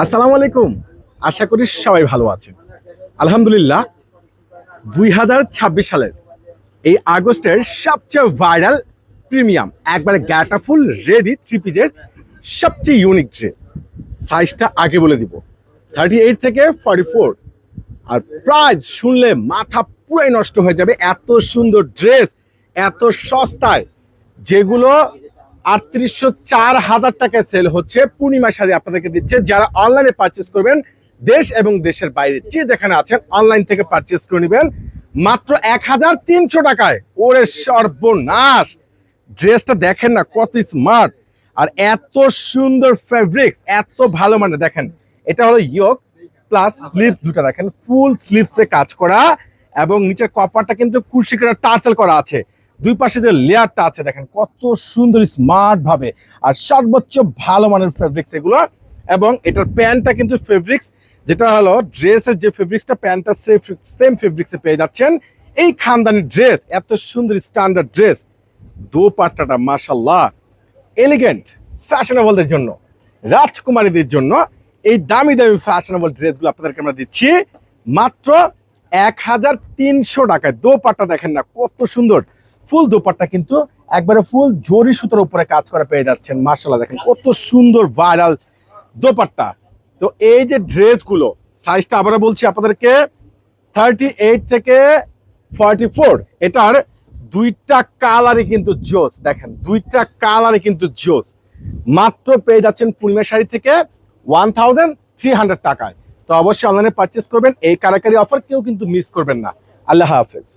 আসসালামু আলাইকুম। আশা করি সবাই ভালো আছেন। আলহামদুলিল্লাহ, 2026 সালের এই আগস্টের সবচেয়ে ভাইরাল প্রিমিয়াম একবারে গ্যাটা ফুল রেডি থ্রি পিসের সবচেয়ে ইউনিক ড্রেস। সাইজটা আগে বলে দিব, 38 থেকে 44। আর প্রাইস শুনলে মাথা পুরাই নষ্ট হয়ে যাবে। এত সুন্দর ড্রেস এত সস্তায়, যেগুলো 3804,000 টাকায় সেল হচ্ছে, পূর্ণিমা শাড়ি আপনাদেরকে দিচ্ছে। যারা অনলাইনে পারচেস করবেন, দেশ এবং দেশের বাইরে যে যেখানে আছেন, অনলাইন থেকে পারচেস করে নেবেন মাত্র 1300 টাকায়। ওরে সর্বনাশ! ড্রেসটা দেখেন না কত স্মার্ট, আর এত সুন্দর ফেব্রিক্স, এত ভালো। মানে দেখেন, এটা হলো ইয়োক প্লাস স্লিভস, দুটো দেখেন ফুল স্লিভসে কাজ করা, এবং নিচের কপারটা কিন্তু কুশি করা টার্সেল করা আছে। দুই পাশে যে লেয়ারটা আছে দেখেন কত সুন্দর স্মার্ট ভাবে, আর সর্বোচ্চ ভালো মানের ফেব্রিক্স এগুলো। এবং এটার প্যান্টটা কিন্তু ফেব্রিক্স, যেটা হলো ড্রেসের যে ফেব্রিক্সটা, প্যান্টটা সেম ফেব্রিক্সে পেয়ে যাচ্ছেন। এই খানদানি ড্রেস, এত সুন্দর স্ট্যান্ডার্ড ড্রেস, দোপাট্টাটা মাশাআল্লাহ এলিগেন্ট, ফ্যাশনেবলদের জন্য, রাজকুমারীদের জন্য এই দামি দামি ফ্যাশনেবল ড্রেসগুলো আপনাদেরকে আমরা দিচ্ছি মাত্র 1300 টাকায়। দোপাট্টা দেখেন না কত সুন্দর, ফুল দোপাট্টা কিন্তু একবারে ফুল জরি সুতোর উপরে কাজ করা পেয়ে যাচ্ছেন। মাশাআল্লাহ দেখেন কত সুন্দর ভাইরাল দোপাট্টা। তো এই যে ড্রেসগুলো, সাইজটা আবারও বলছি আপনাদেরকে, 38 থেকে 44। এটার দুইটা কালারই কিন্তু জোস, দেখেন দুইটা কালারই কিন্তু জোস। মাত্র পেয়ে যাচ্ছেন পূর্ণিমা শাড়ি থেকে 1300 টাকায়। তো অবশ্যই অনলাইনে পারচেস করবেন, এই কারাকারি অফার কেউ কিন্তু মিস করবেন না। আল্লাহ হাফেজ।